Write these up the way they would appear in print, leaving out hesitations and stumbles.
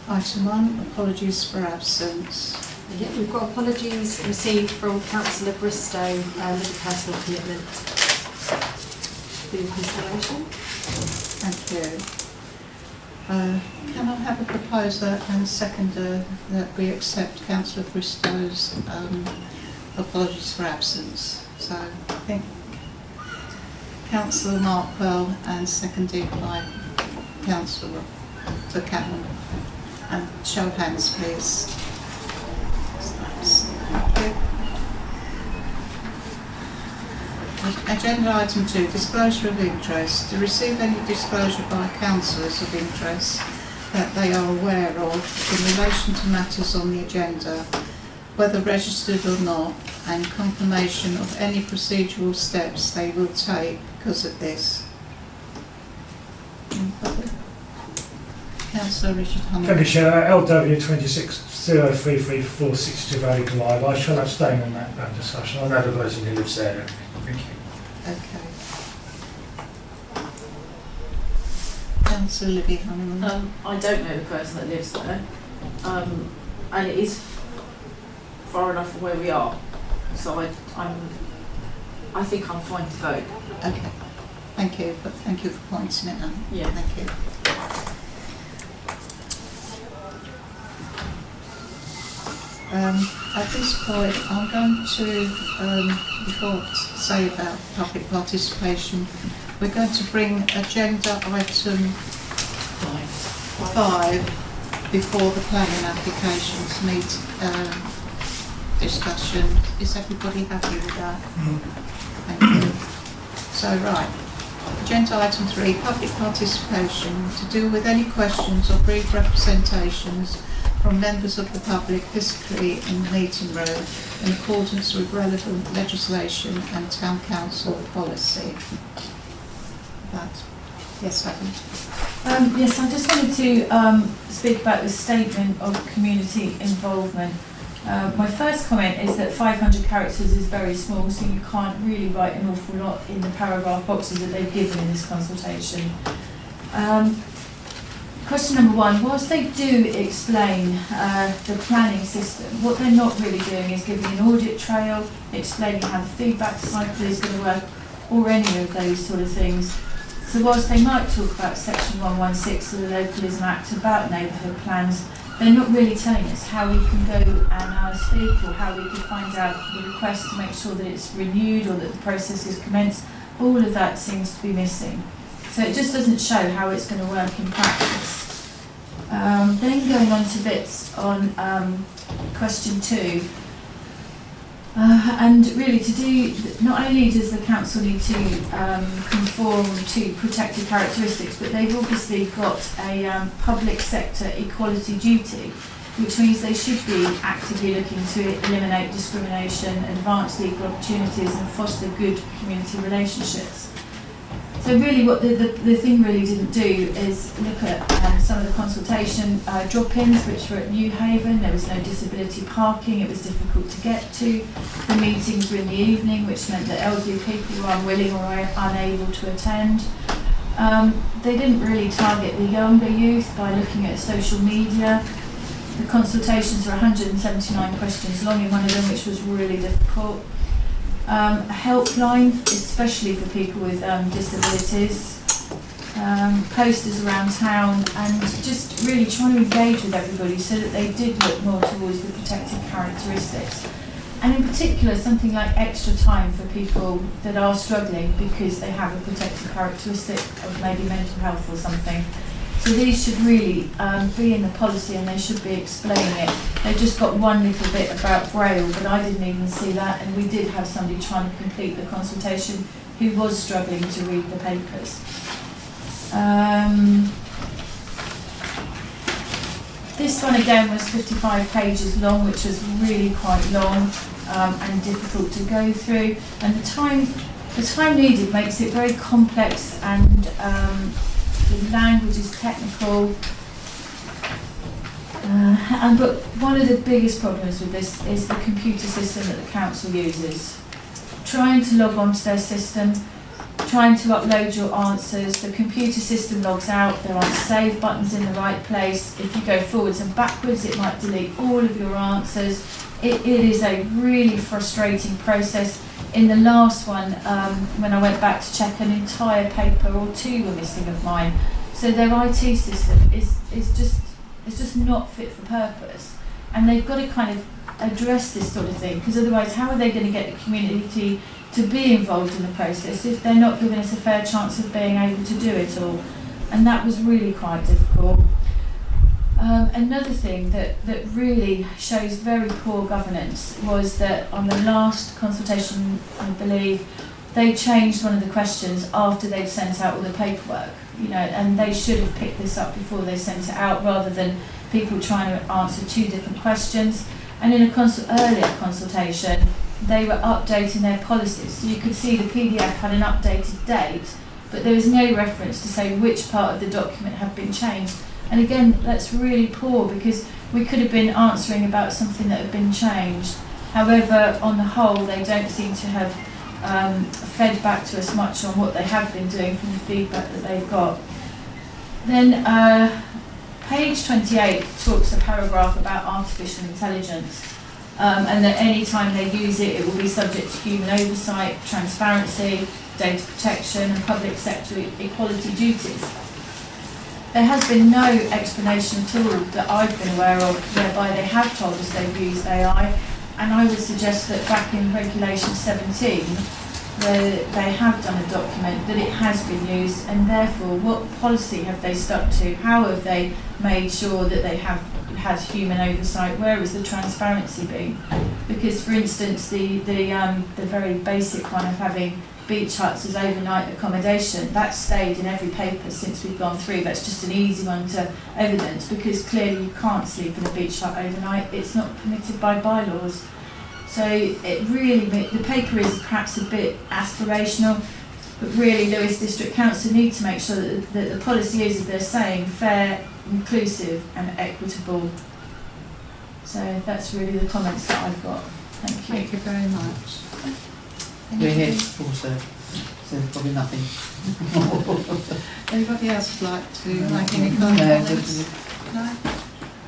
Item 1, apologies for absence. Yeah, we've got apologies received from Councillor Bristow with a personal commitment. For your consideration. Thank you. Can I have a proposer and a seconder that we accept Councillor Bristow's apologies for absence? So I think Councillor Markwell and seconded by Councillor Buchanan. And show of hands, please. Thank you. Agenda item 2, disclosure of interest. To receive any disclosure by councillors of interest that they are aware of in relation to matters on the agenda, whether registered or not, and confirmation of any procedural steps they will take because of this. Councillor Richard Hunter. Thank you, Chair. LW 26033462 Valley Live. I shall abstain on that discussion. I know the person who lives there. Thank you. Okay. Councillor Libby Honeyman. I don't know the person that lives there, and it is far enough from where we are, so I think I'm fine to vote. Okay. Thank you, but thank you for pointing it out. Yeah. Thank you. At this point, I'm going to, before I say about public participation, we're going to bring agenda item 5 before the planning applications meet discussion. Is everybody happy with that? Thank you. So, right. Agenda item 3, public participation, to deal with any questions or brief representations from members of the public physically in the meeting room in accordance with relevant legislation and town council policy. Yes, Adam. Yes, I just wanted to speak about the statement of community involvement. My first comment is that 500 characters is very small, so you can't really write an awful lot in the paragraph boxes that they've given in this consultation. Question number 1, whilst they do explain the planning system, what they're not really doing is giving an audit trail, explaining how the feedback cycle is going to work, or any of those sort of things. So whilst they might talk about Section 116 of the Localism Act about neighbourhood plans, they're not really telling us how we can go and speak, or how we can find out the request to make sure that it's renewed or that the process is commenced. All of that seems to be missing. So it just doesn't show how it's going to work in practice. Then going on to bits on question 2, and really to do, not only does the council need to conform to protected characteristics, but they've obviously got a public sector equality duty, which means they should be actively looking to eliminate discrimination, advance legal opportunities and foster good community relationships. So really what the thing really didn't do is look at some of the consultation drop-ins, which were at New Haven. There was no disability parking, it was difficult to get to. The meetings were in the evening, which meant that elderly people were unwilling or unable to attend. They didn't really target the younger youth by looking at social media. The consultations were 179 questions long in one of them, which was really difficult. A helpline, especially for people with disabilities, posters around town, and just really trying to engage with everybody so that they did look more towards the protected characteristics. And in particular, something like extra time for people that are struggling because they have a protected characteristic of maybe mental health or something. So these should really be in the policy, and they should be explaining it. They just got one little bit about Braille, but I didn't even see that, and we did have somebody trying to complete the consultation who was struggling to read the papers. This one again was 55 pages long, which was really quite long and difficult to go through, and the time needed makes it very complex, and the language is technical. But one of the biggest problems with this is the computer system that the council uses. Trying to log on to their system, trying to upload your answers, the computer system logs out, there aren't save buttons in the right place. If you go forwards and backwards, it might delete all of your answers. It is a really frustrating process. In the last one, when I went back to check, an entire paper or two were missing of mine. So their IT system is just not fit for purpose. And they've got to kind of address this sort of thing, because otherwise how are they going to get the community to be involved in the process if they're not giving us a fair chance of being able to do it all? And that was really quite difficult. Another thing that really shows very poor governance was that on the last consultation, I believe, they changed one of the questions after they'd sent out all the paperwork, you know, and they should have picked this up before they sent it out, rather than people trying to answer two different questions. And in a earlier consultation, they were updating their policies. So you could see the PDF had an updated date, but there was no reference to say which part of the document had been changed. And again, that's really poor, because we could have been answering about something that had been changed. However, on the whole, they don't seem to have fed back to us much on what they have been doing from the feedback that they've got. Then page 28 talks a paragraph about artificial intelligence, and that any time they use it, it will be subject to human oversight, transparency, data protection and public sector equality duties. There has been no explanation at all that I've been aware of whereby they have told us they've used AI, and I would suggest that back in Regulation 17, where they have done a document, that it has been used, and therefore what policy have they stuck to? How have they made sure that they have had human oversight? Where has the transparency been? Because, for instance, the very basic one of having beach huts as overnight accommodation, that's stayed in every paper since we've gone through. That's just an easy one to evidence, because clearly you can't sleep in a beach hut overnight. It's not permitted by bylaws. So it really, the paper is perhaps a bit aspirational, but really Lewes District Council need to make sure that the policy is, as they're saying, fair, inclusive and equitable. So that's really the comments that I've got. Thank you. Thank you very much. We're here also, so probably nothing. Anybody else would like to make any comments? No?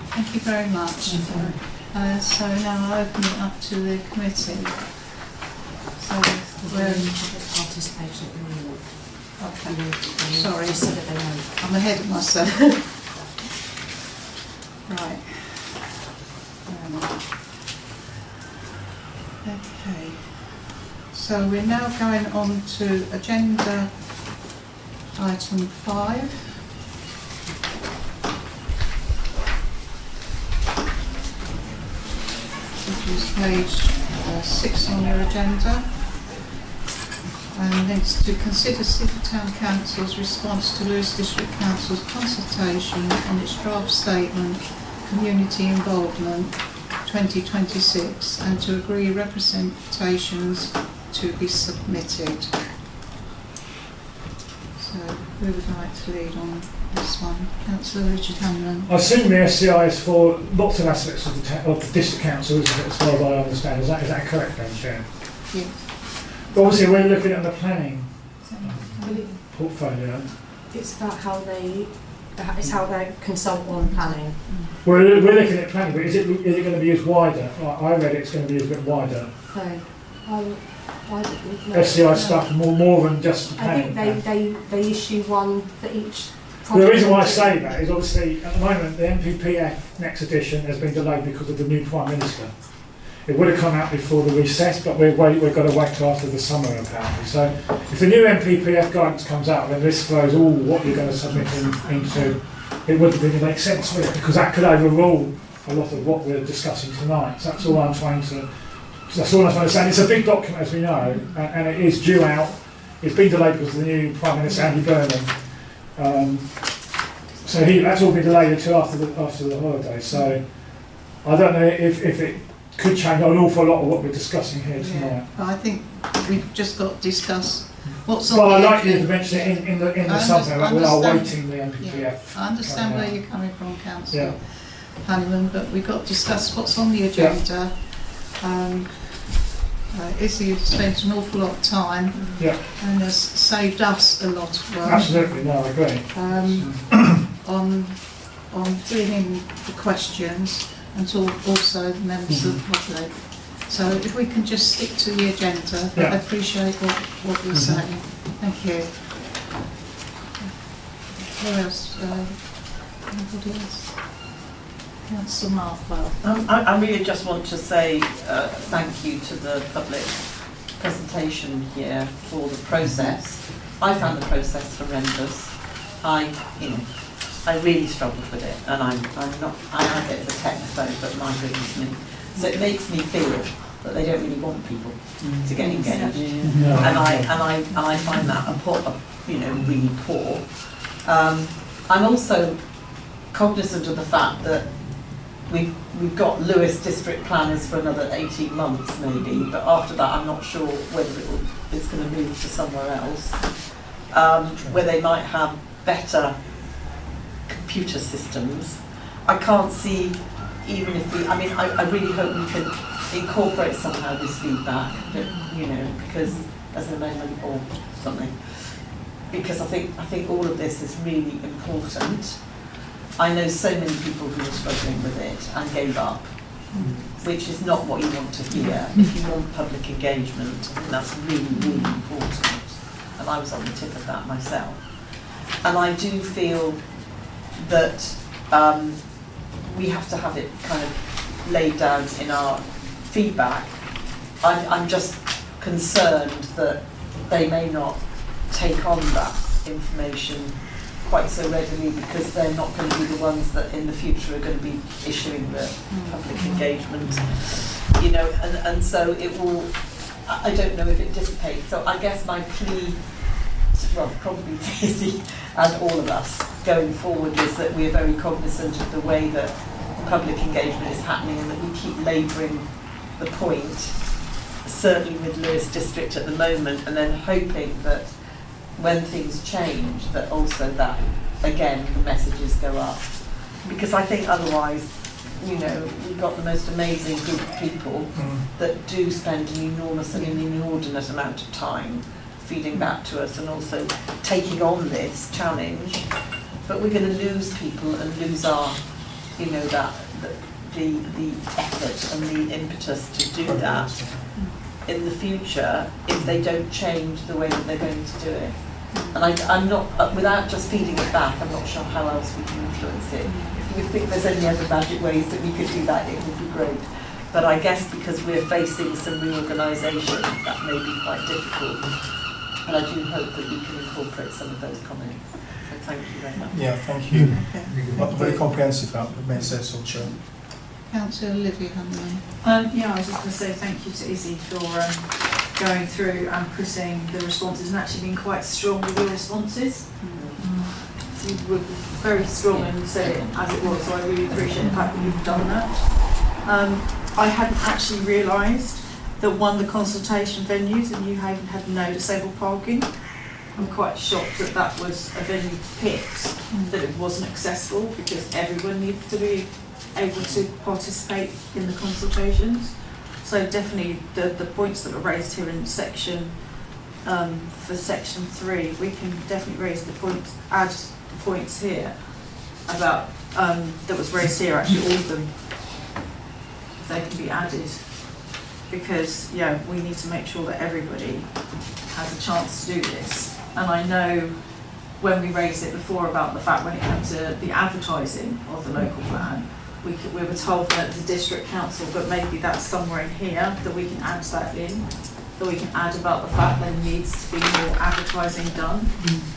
Thank you very much. So now I'll open it up to the committee. So we're participation in the award. okay. Sorry, Just so that they know. I'm ahead of myself. Right. Okay. So we're now going on to agenda item 5. Which is page 6 on your agenda. And it's to consider City Town Council's response to Lewes District Council's consultation on its draft statement, Community Involvement 2026, and to agree representations to be submitted. So who would like to lead on this one? Councillor Richard Hanlon. I assume the SCI is for lots of aspects of the district council, isn't it, as far as I understand. Is that correct, then, Chair? Yes. But obviously, we're looking at the planning portfolio. It's about how they consult on planning. We're looking at planning, but is it going to be used wider? I read it's going to be used a bit wider. No. SCI stuff more than just the I planning. think they issue one for each project. The reason why I say that is obviously at the moment the MPPF next edition has been delayed because of the new Prime Minister. It would have come out before the recess, but we've got to wait till after the summer apparently. So if the new MPPF guidance comes out, then this throws all what you're going to submit into. It wouldn't really make sense, would it? Because that could overrule a lot of what we're discussing tonight. So that's all I'm trying to. That's all I'm trying to say. It's a big document, as we know, and it is due out. It's been delayed because of the new Prime Minister, Andy Burnham. So that's all been delayed until after the holidays. So I don't know if it could change an awful lot of what we're discussing here tonight. Yeah. But I think we've just got to discuss what's on Well, the I'd like agenda. you to mention it in the I summer, but we are understand. waiting the MPPF. Yeah. I understand coming where out. you're coming from, Councillor Yeah. Hanneman, but we've got to discuss what's on the agenda. Izzy spent an awful lot of time Yeah, and has saved us a lot of work. absolutely, no, I agree. On filling in the questions and to also the members of the public. So if we can just stick to the agenda, Yeah. I appreciate what you're saying. Thank you. Who else? Anybody else? Councillor Markwell. I really just want to say thank you to the public presentation here for the process. I found the process horrendous. I really struggled with it, and I am a bit of a technophobe, but my goodness me. So it makes me feel that they don't really want people to get engaged, No. and I find that really poor. I'm also cognizant of the fact that we've got Lewes district planners for another 18 months maybe, but after that I'm not sure whether it's going to move to somewhere else, where they might have better computer systems. I can't see, even if I really hope we can incorporate somehow this feedback, because as an amendment or something, because I think all of this is really important. I know so many people who are struggling with it and gave up, which is not what you want to hear. If you want public engagement, I think that's really, really important. And I was on the tip of that myself. And I do feel that we have to have it kind of laid down in our feedback. I'm just concerned that they may not take on that information quite so readily, because they're not going to be the ones that in the future are going to be issuing the public engagement, and so it will, I don't know if it dissipates. So I guess my plea, well, probably to Izzy and all of us going forward, is that we are very cognizant of the way that public engagement is happening, and that we keep labouring the point, certainly with Lewes District at the moment, and then hoping that when things change, that also that, again, the messages go up. Because I think otherwise, we've got the most amazing group of people that do spend an enormous and an inordinate amount of time feeding back to us and also taking on this challenge. But we're going to lose people and lose our, the effort and the impetus to do that in the future if they don't change the way that they're going to do it. And I'm not, without just feeding it back, I'm not sure how else we can influence it. If we think there's any other magic ways that we could do that, it would be great. But I guess because we're facing some reorganisation, that may be quite difficult. And I do hope that we can incorporate some of those comments. So thank you very much. Yeah, thank you. Okay. Very comprehensive output, may I say so, Chair. Councillor Olivia Hunman. I was just going to say thank you to Izzy for going through and putting the responses, and actually being quite strong with your responses. So you were very strong and said it as it was, so I really appreciate the fact that you've done that. I hadn't actually realised that one of the consultation venues in New Haven had no disabled parking. I'm quite shocked that that was a venue picked, that it wasn't accessible, because everyone needs to be able to participate in the consultations. So definitely the points that were raised here in section, for section 3, we can definitely raise the points, add the points here about, that was raised here, actually all of them, they can be added. Because, we need to make sure that everybody has a chance to do this. And I know when we raised it before about the fact when it comes to the advertising of the local plan, we were told that the district council, but maybe that's somewhere in here that we can add that in, that we can add about the fact there needs to be more advertising done.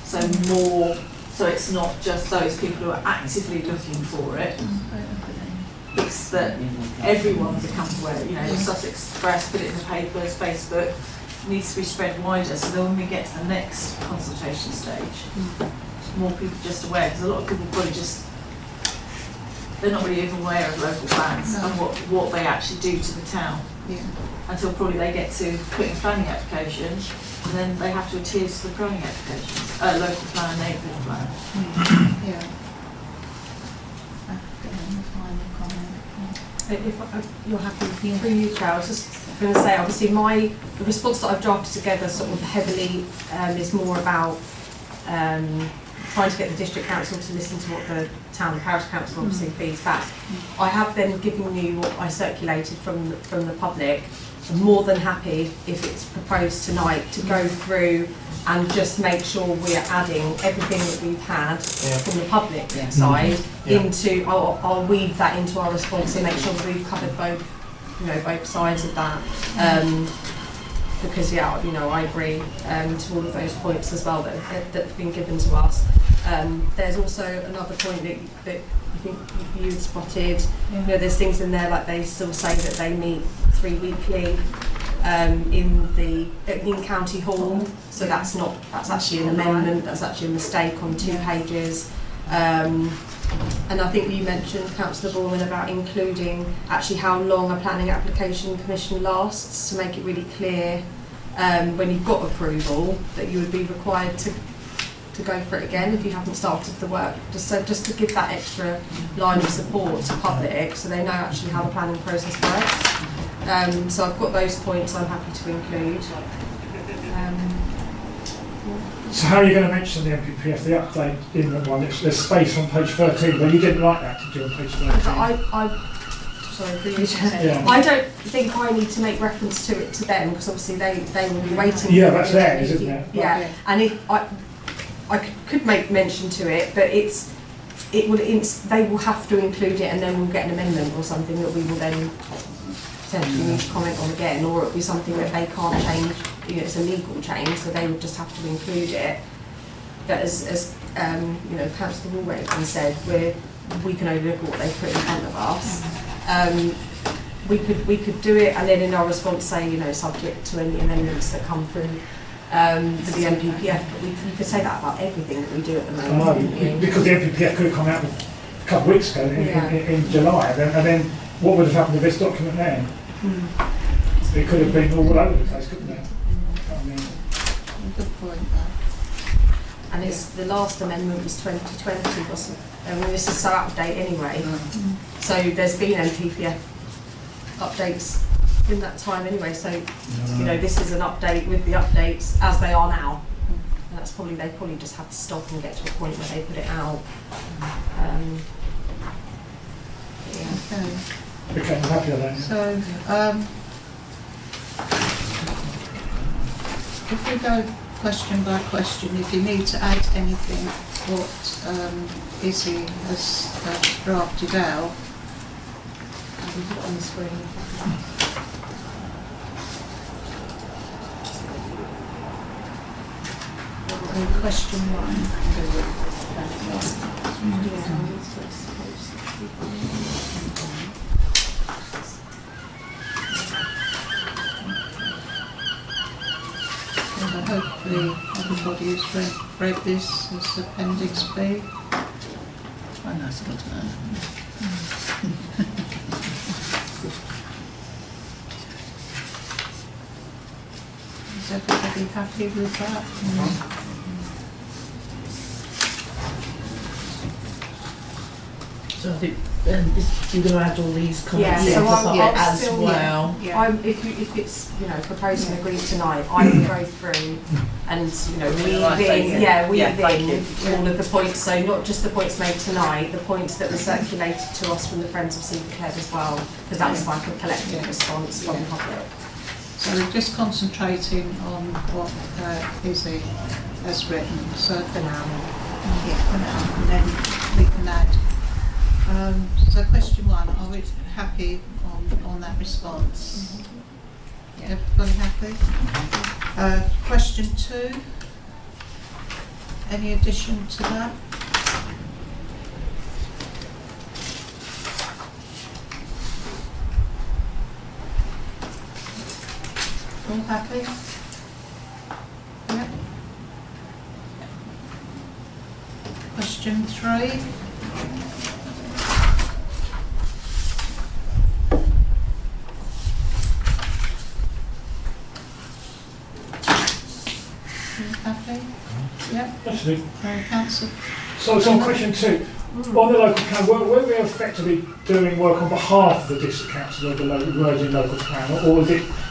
So it's not just those people who are actively looking for it. It's that everyone becomes aware, the Sussex Press, put it in the papers, Facebook, needs to be spread wider, so that when we get to the next consultation stage, more people just aware, because a lot of people probably they're not really even aware of local plans and what they actually do to the town, until probably they get to putting a planning application, and then they have to adhere to the planning application, local plan and neighbourhood plan. So you're happy through you, Chair, I was just going to say, obviously the response that I've drafted together sort of heavily is more about trying to get the district council to listen to what the town and parish council obviously feeds back. I have then given you what I circulated from the public. I'm more than happy if it's proposed tonight to go through and just make sure we're adding everything that we've had from the public side into. I'll weave that into our response and make sure that we've covered both sides of that. Because I agree to all of those points as well that have been given to us. There's also another point that I think you spotted. There's things in there like they still say that they meet 3 weekly in County Hall. So that's actually an amendment. That's actually a mistake on 2 pages. And I think you mentioned, Councillor Borman, about including actually how long a planning application permission lasts to make it really clear when you've got approval that you would be required to go for it again if you haven't started the work. Just to give that extra line of support to public so they know actually how the planning process works. So I've got those points I'm happy to include. So how are you going to mention the MPPF, the update in the one? There's space on page 13, but you didn't like that, did you, on page 13? Sorry, for you. I don't think I need to make reference to it to them because obviously they will be waiting. Yeah, that's theirs, isn't it? Yeah, and if I could make mention to it, but they will have to include it, and then we'll get an amendment or something that we will then potentially need to comment on again, or it'll be something that they can't change. It's a legal change, so they would just have to include it. But as Councillor Walraven said, we can only look at what they put in front of us. We could do it, and then in our response say, subject to any amendments that come through for the MPPF. But we could say that about everything that we do at the moment. Because the MPPF could have come out a couple of weeks ago in July, and then what would have happened to this document then? It could have been all over the place, couldn't it? Good point there. And the last amendment was 2020, wasn't it? I mean, this is so out of date anyway. So there's been MPPF updates in that time anyway. So this is an update with the updates as they are now. And that's they probably just have to stop and get to a point where they put it out. Okay, I'm happy with that. So, if we go question by question, if you need to add anything, what Izzy has drafted out, Put it on the screen. question 1. Hopefully everybody has read this as Appendix B. I know, it's got to know. Is everybody happy with that? So I think you're going to add all these comments so I'll as still, well. If it's proposed and agreed tonight, I will go through and weave in all of the points. So not just the points made tonight, the points that were circulated to us from the Friends of Supercare as well, because that was like a collective response from the public. So we're just concentrating on what Izzy has written. So For now. for now, and then we can add. So question 1, are we happy on that response? Everybody happy? Question 2, any addition to that? All happy? Yeah. Question 3. Happy? Yeah. Yeah, Actually, councillor. so on question 2, on the local plan, were we effectively doing work on behalf of the district council or the emerging local plan,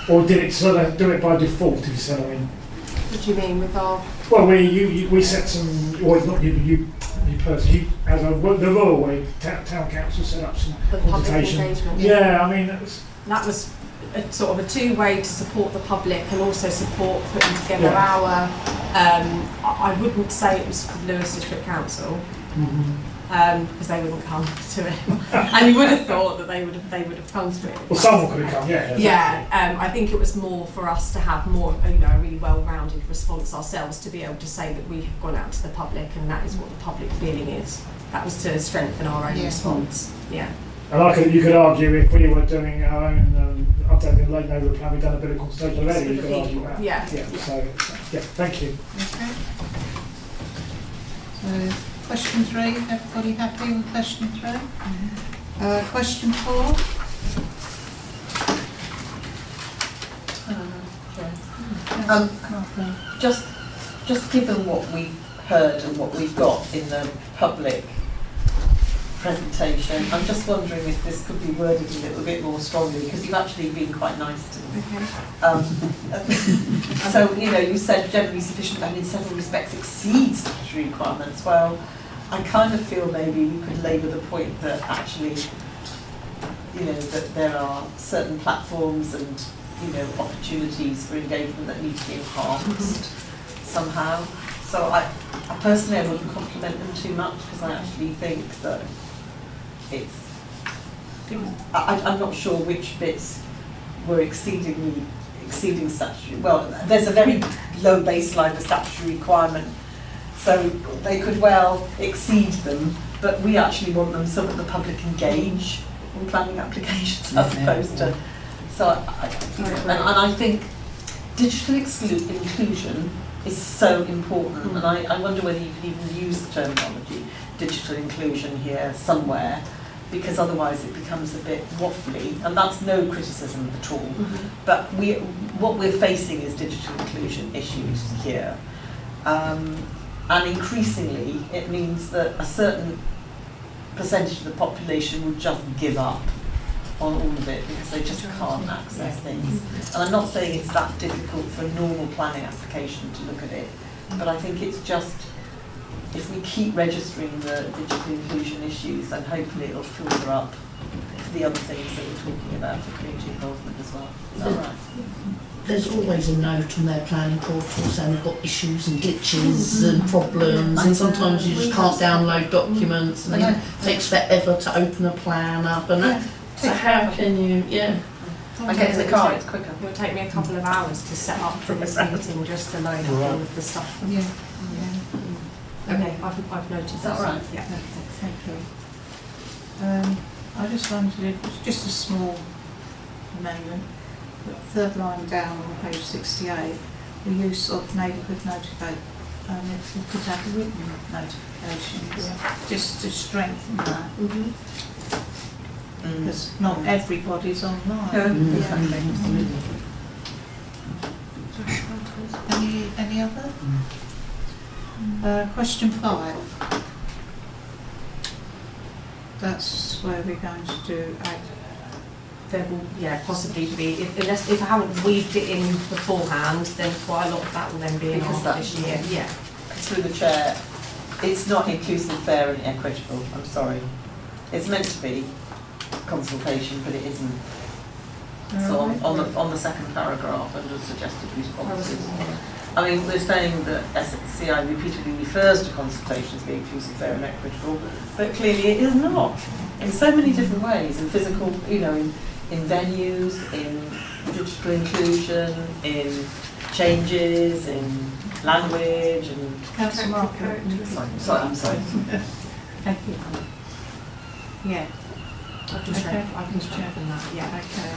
or did it sort of do it by default, if you see what I mean? What do you mean with our? Well, we set some, or not you personally, as the Royal Way, town council set up some The public consultation. engagement. Yeah, I mean, That was a sort of a two-way to support the public and also support putting together Yeah. our. I wouldn't say it was for Lewes District Council because they wouldn't come to it, and you would have thought that they would have come to it. well, someone could have come, yeah. Yeah, I think it was more for us to have more, a really well-rounded response ourselves, to be able to say that we have gone out to the public and that is what the public feeling is. That was to strengthen our own response. Yeah. And you could argue if we were doing our own updating late neighbourhood plan, we've done a bit of consultation already, you could argue that. Yeah. So, thank you. Okay. So, question 3, everybody happy with question 3? Question 4. Just given what we've heard and what we've got in the public presentation, I'm just wondering if this could be worded a little bit more strongly, because you've actually been quite nice to me. Okay. So, you said generally sufficient and in several respects exceeds statutory requirements. Well, I kind of feel maybe we could labour the point that actually, that there are certain platforms and, opportunities for engagement that need to be enhanced somehow. So I personally, I wouldn't compliment them too much, because I actually think that I'm not sure which bits were exceeding statutory. Well, there's a very low baseline for statutory requirement, so they could well exceed them, but we actually want them so that the public engage in planning applications as opposed to. So, and I think digital inclusion is so important, and I wonder whether you could even use the terminology digital inclusion here somewhere, because otherwise it becomes a bit waffly, and that's no criticism at all. But what we're facing is digital inclusion issues here, and increasingly it means that a certain percentage of the population will just give up on all of it because they just can't access things. And I'm not saying it's that difficult for a normal planning application to look at it, but I think it's just, if we keep registering the digital inclusion issues, then hopefully it'll filter up the other things that we're talking about for community involvement as well. Is that right? There's always a note on their planning portal saying they've got issues and glitches and problems, and sometimes you just can't download documents, and it takes forever to open a plan up, and that, so how can you, I get to the car, it's quicker. It would take me a couple of hours to set up for this meeting just to load up all of the stuff. Yeah. Okay, I've noticed. Is that right? Yeah. Thank you. I just wondered if it's just a small amendment, but third line down on page 68, the use of neighbourhood notification, if we could have written notifications, just to strengthen that, because not everybody's online. Any other? Question 5. That's where we're going to do There will, possibly be, if I haven't weaved it in beforehand, then quite a lot of that will then be in Because after this year. Yeah. Through the chair, it's not inclusive, fair and equitable, I'm sorry. It's meant to be consultation, but it isn't. So on the second paragraph, under suggested responses, I mean, we're saying that SCI repeatedly refers to consultation as being inclusive, fair and equitable, but clearly it is not, in so many different ways, in physical, in venues, in digital inclusion, in changes, in language, and... Councillor Margaret. I'm sorry. Thank you. Yeah. I've just checked on that. Yeah. Okay.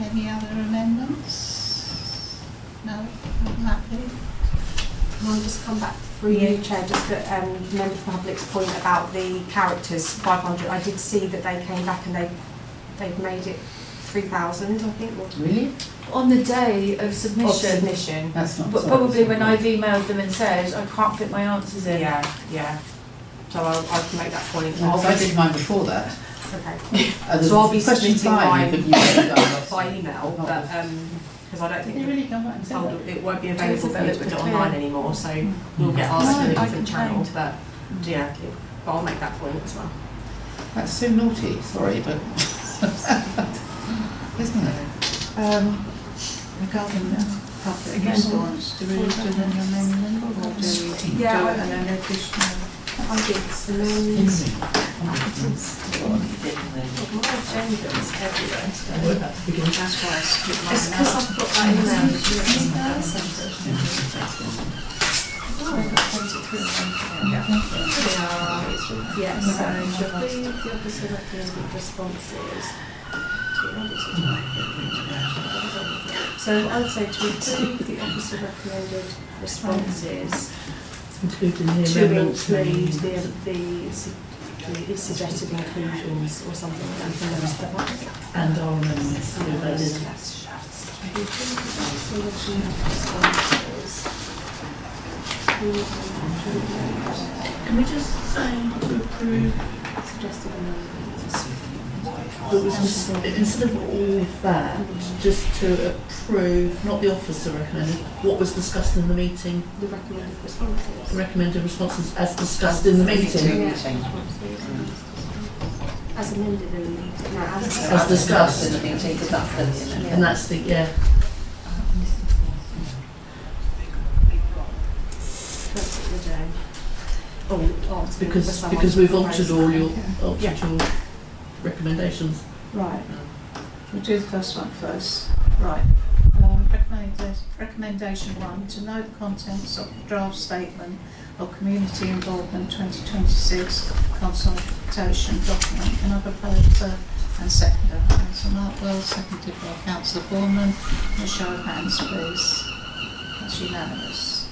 Any other amendments? No? I'm happy. Can I just come back through you, Chair, just that member of the public's point about the characters, 500. I did see that they came back and they've made it 3,000, I think. Or Really? On the day of of submission, submission. That's not. but probably when I've emailed them and said I can't fit my answers in. Yeah. So I can make that point. Well, I did mine before that. Okay. The So I'll be question submitting time, mine but you haven't done that. by email, Not but with- because I don't think You really don't want to told say it won't be available for you to Develop put it the online clear. anymore, so we'll get asked No, in a I different can channel. change. But yeah, but I'll make that point as well. That's so naughty, sorry, but isn't it? Regarding the public response, do we do an amendment or do we do Yeah, an additional? I did some my agenda is everywhere today. That's why I split mine It's because out. I've got that Yes, so to approve the officer recommended responses. So I would say to approve the officer recommended responses Including the to amendments. include the suggested inclusions or something like that from the rest of us. And our amendments. And Yeah, that is- Can we just say to approve, Suggested amendments. that was just, instead of all of that, just to approve, not the officer recommended, what was discussed in the meeting, The recommended responses. the recommended responses as discussed in the meeting? As amended in the meeting. No, As discussed. in the meeting, because that's the amendment. And that's the, yeah, because we've altered all your, altered your recommendations. Right. We'll do the first one first. Right. Recommendation 1, to note the contents of the draft statement of community involvement 2026 consultation document. Can I propose and seconder? Councillor Markwell, seconded by Councillor Bourman. A show of hands, please. That's unanimous.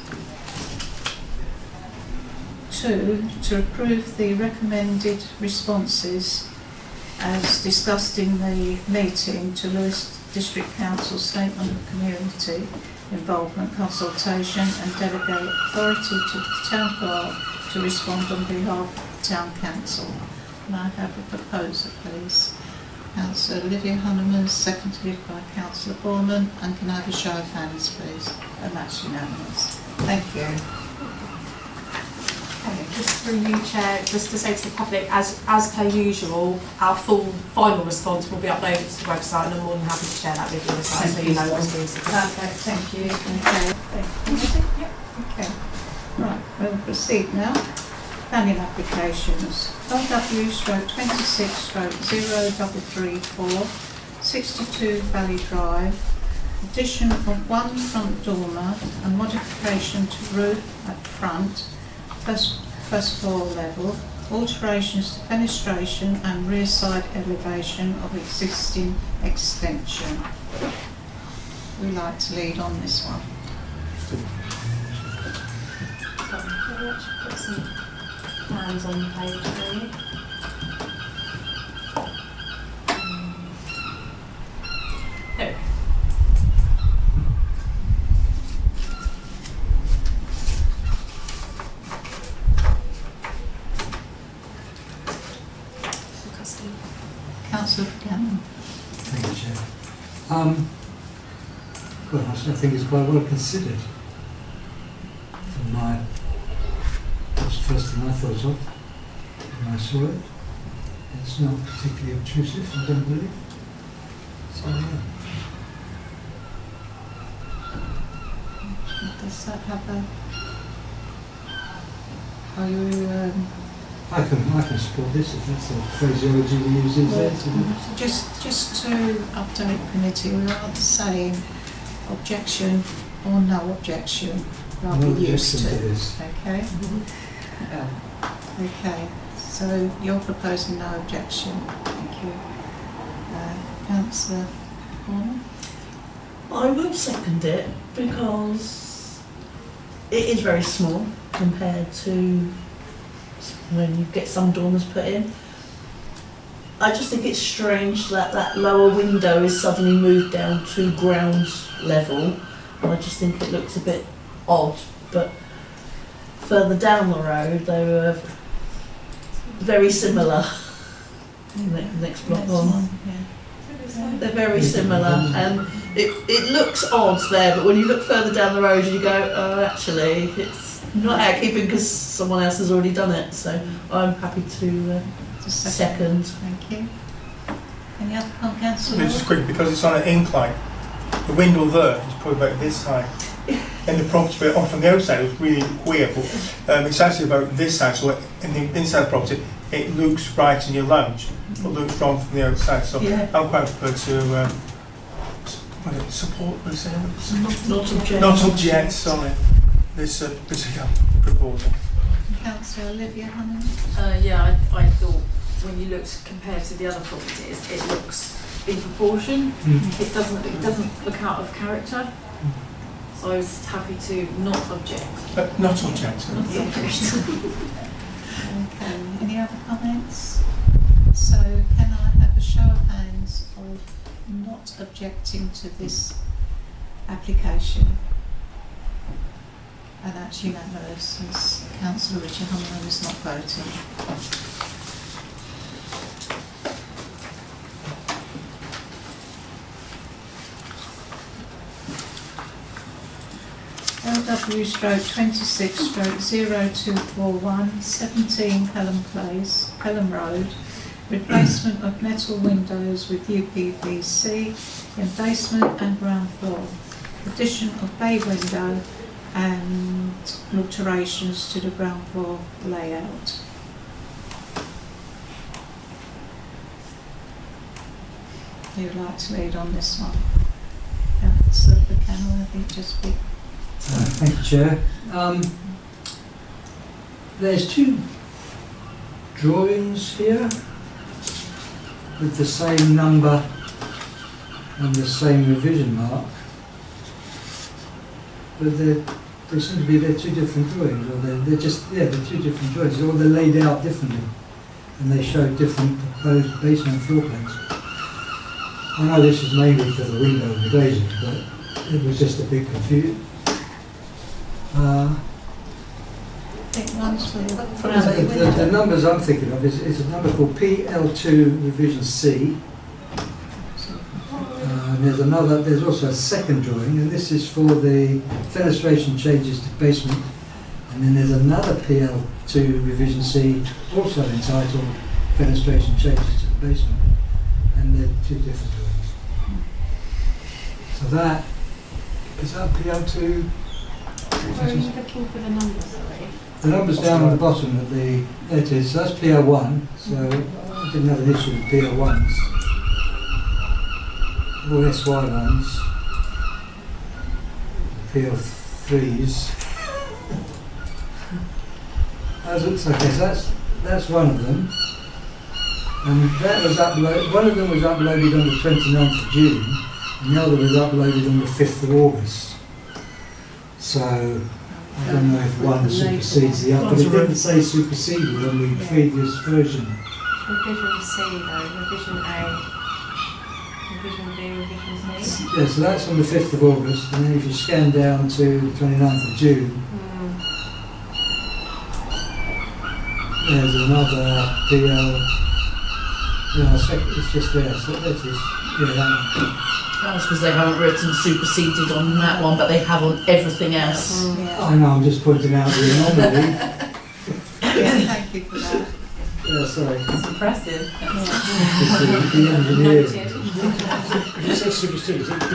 2, to approve the recommended responses as discussed in the meeting to Lewis District Council Statement of Community Involvement Consultation and delegate authority to the Town Clerk to respond on behalf of the Town Council. Can I have a proposer, please? Councillor Olivia Honeyman, seconded by Councillor Bourman, and can I have a show of hands, please? And that's unanimous. Thank you. Just through you, Chair, just to say to the public, as per usual, our full final response will be uploaded to the website, and I'm more than happy to share that with you as well, so you know what's being submitted. Perfect, thank you. Okay. Okay. Right, we'll proceed now. Planning applications. LW/26/0334, 62 Valley Drive. Addition of one front dormer and modification to roof at front, first floor level, alterations to fenestration and rear side elevation of existing extension. We like to lead on this one. Put some plans on the page for you. There we go. Councillor Cannon. Thank you, Chair. Well, I think it's quite well considered. From that's the first thing I thought of when I saw it. It's not particularly obtrusive, I don't believe. So, yeah. Does that have a... Are you... I can support this if that's the phraseology we use these days. Just to update the committee, we are saying objection or no objection, like No we used objection to. to this. Okay? Okay, so you're proposing no objection. Thank you. Councillor Horner? I will second it because it is very small compared to when you get some dormers put in. I just think it's strange that that lower window is suddenly moved down to ground level, and I just think it looks a bit odd. But further down the road, they were very similar. Next block on. They're very similar, and it looks odd there, but when you look further down the road, you go, oh, actually, it's not out of keeping because someone else has already done it. So I'm happy to second. Thank you. Any other comment, councillor? Just quick, because it's on an incline, the window there is probably about this high. And the property, but off on the outside, it was really weird, but it's actually about this side, so in the inside of the property, it looks right in your lounge, but looks wrong from the outside. So Yeah. I'm quite prepared to support this. Not object. Not object, sorry. This proposal. Councillor Olivia Hammond? Yeah, I thought when you looked compared to the other properties, it looks in proportion. It doesn't look out of character. So I was happy to not object. Not object. Okay, any other comments? So can I have a show of hands of not objecting to this application? And that's unanimous, since Councillor Richard Humland is not voting. LW/26/0241, 17 Pelham Road, replacement of metal windows with UPVC in basement and ground floor, addition of bay window and alterations to the ground floor layout. Who'd like to lead on this one? Councillor Buchanan, I think just be. Thank you, Chair. There's two drawings here with the same number and the same revision mark, but they seem to be two different drawings, or they're two different drawings, or they're laid out differently, and they show different proposed basement floor plans. I know this is mainly for the window and the glazing, but it was just a big confusion. I think one's for The numbers I'm thinking of is a number called PL2 revision C. There's also a second drawing, and this is for the fenestration changes to basement. And then there's another PL2 revision C, also entitled fenestration changes to the basement. And they're two different drawings. So that is that PL2. Where are you looking for the numbers, sorry? The number's down on the bottom of there it is, so that's PL1, so I didn't have an issue with PL1s, or SY ones, PL3s. Okay, so that's one of them, and that was uploaded, one of them was uploaded on the 29th of June, and the other was uploaded on the 5th of August. So, I don't know if one supersedes the other, but it didn't say superseded on the previous version. Revision C though, revision A, revision B, revision C. Yeah, so that's on the 5th of August, and then if you scan down to the 29th of June, there's another PL, it's just there, so that is, that one. That's because they haven't written superseded on that one, but they have on everything else. I know, I'm just pointing out the anomaly. Thank you for that. Yeah, sorry. That's impressive. The engineering.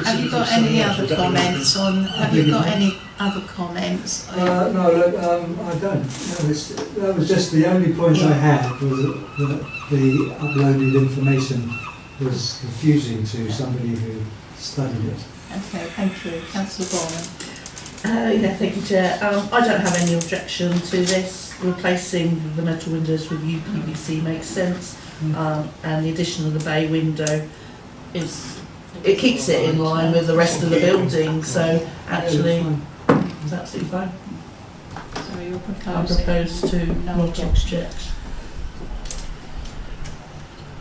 Have you got any other comments on? Have you got any other comments? No, look, I don't. No, that was just the only point I had, was that the uploaded information was confusing to somebody who studied it. Okay, thank you. Councillor Borman. Yeah, thank you, Chair. I don't have any objection to this. Replacing the metal windows with UPVC makes sense, and the addition of the bay window it keeps it in line with the rest of the building. So actually, it's absolutely fine. So you're I proposing? propose to not object.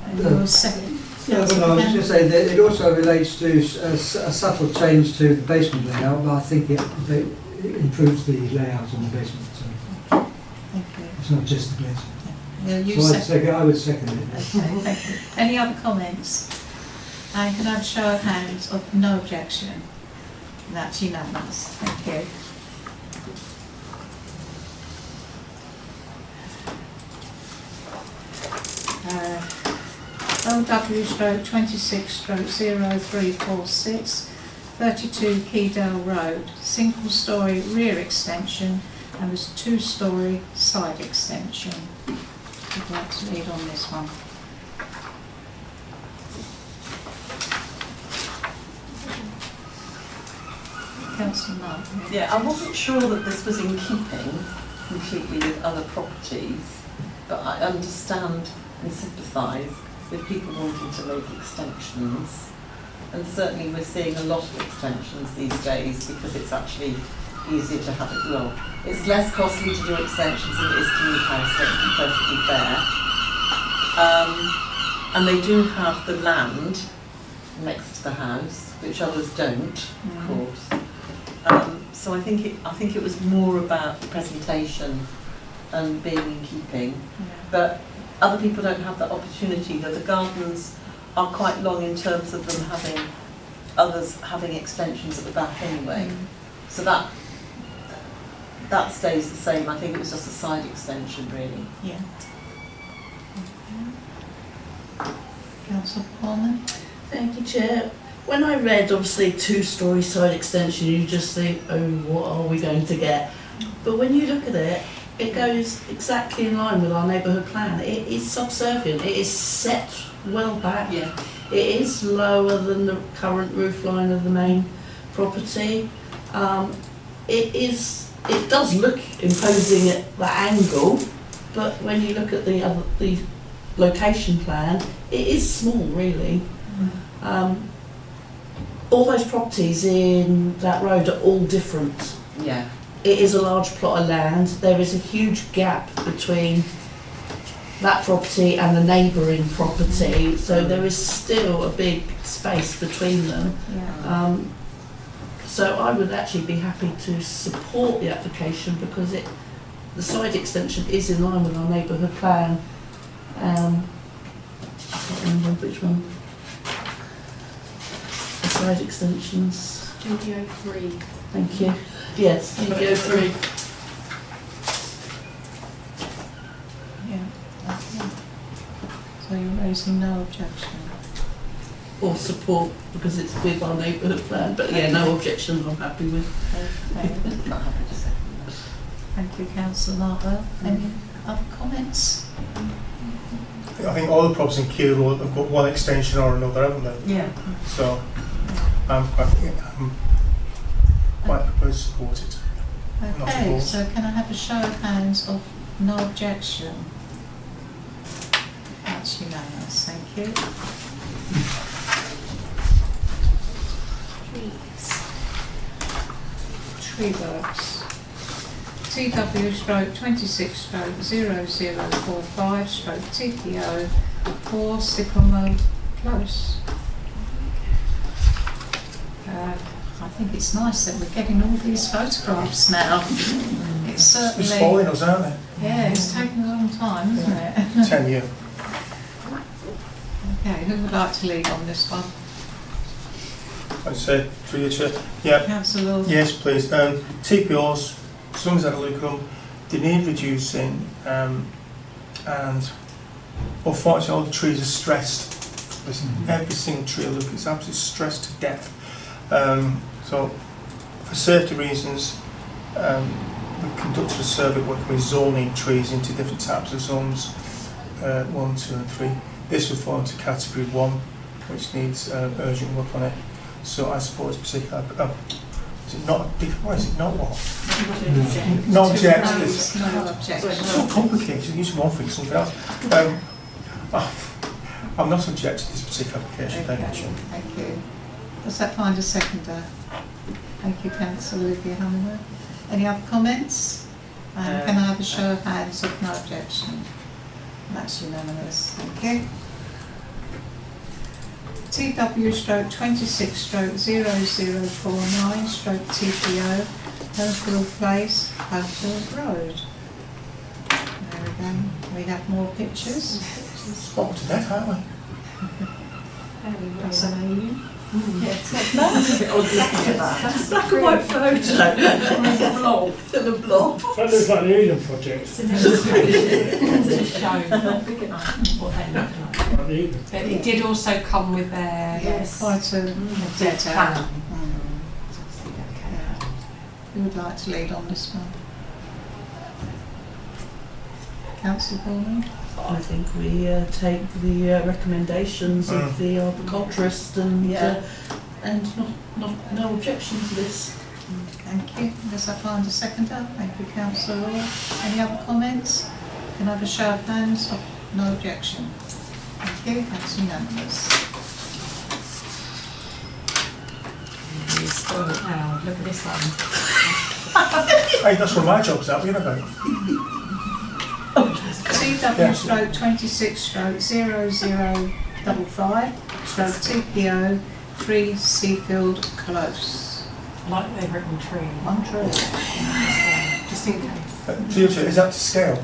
And your second. Yeah, well, I was just saying that it also relates to a subtle change to the basement layout, but I think it improves the layout on the basement. So Thank you. it's not just the basement. Yeah, you So I would second it. Okay, thank you. Any other comments? And can I have a show of hands of no objection? That's unanimous. Thank you. OW/26/0346, 32 Keydale Road, single storey rear extension and there's 2-storey side extension. Would like to lead on this one? Councillor Martin. Yeah, I wasn't sure that this was in keeping completely with other properties, but I understand and sympathise with people wanting to make extensions. And certainly we're seeing a lot of extensions these days because it's actually easier to have it, well, it's less costly to do extensions than it is to move house, let's be perfectly fair. And they do have the land next to the house, which others don't, of course. So I think it was more about the presentation and being in keeping. Yeah. But other people don't have that opportunity, though the gardens are quite long in terms of them having, others having extensions at the back anyway. So that stays the same. I think it was just a side extension really. Yeah. Councillor Coleman. Thank you, Chair. When I read, obviously, 2-storey side extension, you just think, oh, what are we going to get? But when you look at it, it goes exactly in line with our neighbourhood plan. It is subservient. It is set well back. Yeah. It is lower than the current roof line of the main property. It does look imposing at that angle, but when you look at the location plan, it is small, really. All those properties in that road are all different. Yeah. It is a large plot of land. There is a huge gap between that property and the neighbouring property, so there is still a big space between them. Yeah. So I would actually be happy to support the application because the side extension is in line with our neighbourhood plan. I can't remember which one. The side extensions. Studio 3. Thank you. Yes, Studio 3. Yeah. Okay. So you're raising no objection? Or support because it's with our neighbourhood plan. But yeah, no objection, I'm happy with. Okay. Not happy to say. Thank you, Councillor Martwell. Any other comments? I think all the properties in Kew Road have got one extension or another, haven't they? Yeah. So I'm quite prepared to support it. Not Okay, opposed. so can I have a show of hands of no objection? That's unanimous, thank you. Tree works. TW/26/0045/TPO 4 Sycamore Close. I think it's nice that we're getting all these photographs now. It's certainly... It's following us, aren't they? Yeah, it's taken a long time, isn't it? 10 years. Okay, who would like to lead on this one? I'd say through your chair. Yeah. Councillor Lord. Yes, please. TPOs, someone's had a look at them. They need reducing, and unfortunately all the trees are stressed. Listen, every single tree I look at is absolutely stressed to death. So, for safety reasons, we've conducted a survey working with zoning trees into different types of zones, 1, 2 and 3. This would fall into category 1, which needs urgent work on it. So I suppose particularly, is it not, what is it, not what? Not object. No objection. It's so complicated, use one thing, something else. I'm not subject to this particular application, thank you, Chair. Thank you. Does that find a seconder? Thank you, Councillor Olivia Hammerworth. Any other comments? And can I have a show of hands of no objection? That's unanimous, thank you. TW/26/0049/TPO, Homefield Place, Homefield Road. There we go. We have more pictures. Spot to death, aren't we? That's amazing. That's a bit odd looking at that. That's a black and white photo. The blob. The blob. That looks like the Eden project. It's a show Big enough. what they look like. Like the Eden. But it did also come with their Yes. Quite a detail. plan. Who would like to lead on this one? Councillor Bowman? I think we take the recommendations of the horticulturist and no objection to this. Thank you. Unless I find a seconder. Thank you, Councillor Law. Any other comments? Can I have a show of hands? Oh, no objection. Thank you. That's unanimous. Wow, look at this one. Hey, that's one of my jobs, that, you know about. TW/26/0055/TPO 3 Seafield Close. Like they've written tree. One tree. Just in case. Future, is that to scale?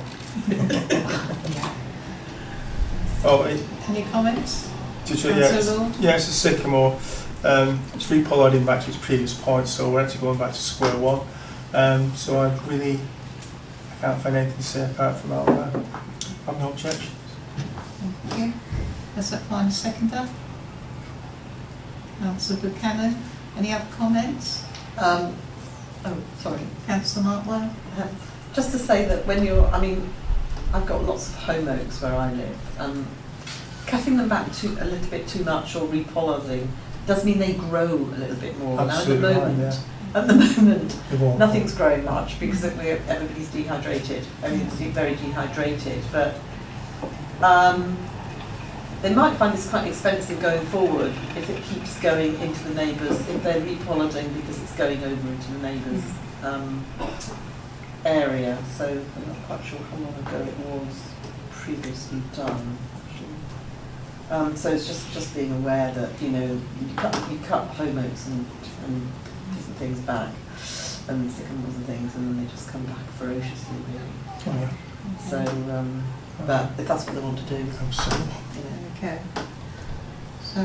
Oh, Any comments? Councillor Law? Yeah, it's a sycamore. It's re-pollinating back to its previous point, so we're actually going back to square one. So I can't find anything to say apart from that. I have no objections. Thank you. Does that find a seconder? Councillor Buchanan. Any other comments? Sorry. Councillor Markwell? Just to say that when I've got lots of home oaks where I live, cutting them back a little bit too much or repollinating does mean they grow a little bit more. Absolutely. At the moment, nothing's growing much because everybody's dehydrated. Everything's very dehydrated. But they might find this quite expensive going forward if it keeps going into the neighbours, if they're repollinating because it's going over into the neighbours' area. So I'm not quite sure how long ago it was previously done. So it's just being aware that you cut home oaks and different things back, and sycamores and things, and then they just come back ferociously, really. Oh, yeah. So, but if that's what they want to do, Absolutely. Okay. So,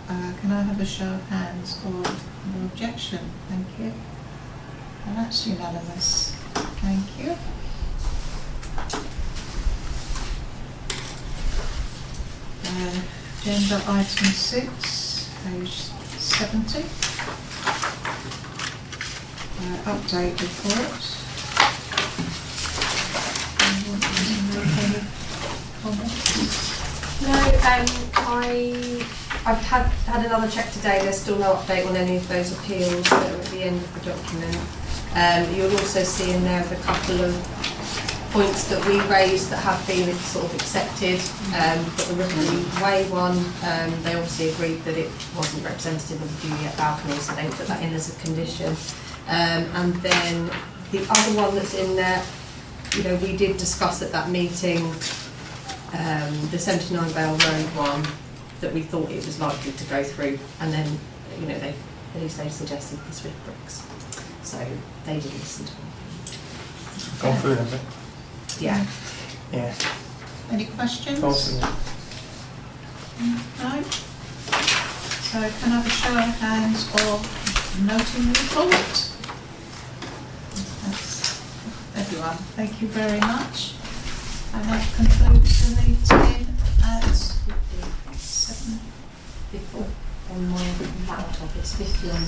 can I have a show of hands or no objection? Thank you. And that's unanimous. Thank you. Agenda item 6, page 70. Update report. Anyone make any comments? No, I've had another check today. There's still no update on any of those appeals that are at the end of the document. You'll also see in there a couple of points that we raised that have been sort of accepted. But the Ripley Way one, they obviously agreed that it wasn't representative of the Juliet balcony, so they put that in as a condition. And then the other one that's in there, we did discuss at that meeting the 79 Vale Road one, that we thought it was likely to go through, and then they suggested the Swift bricks, so they didn't listen to me. Gone through them, Yeah. yeah. Any questions? Awesome. No? So can I have a show of hands or noting report? That's everyone. Thank you very much. And that concludes the meeting at 7. On my laptop, it's 50 on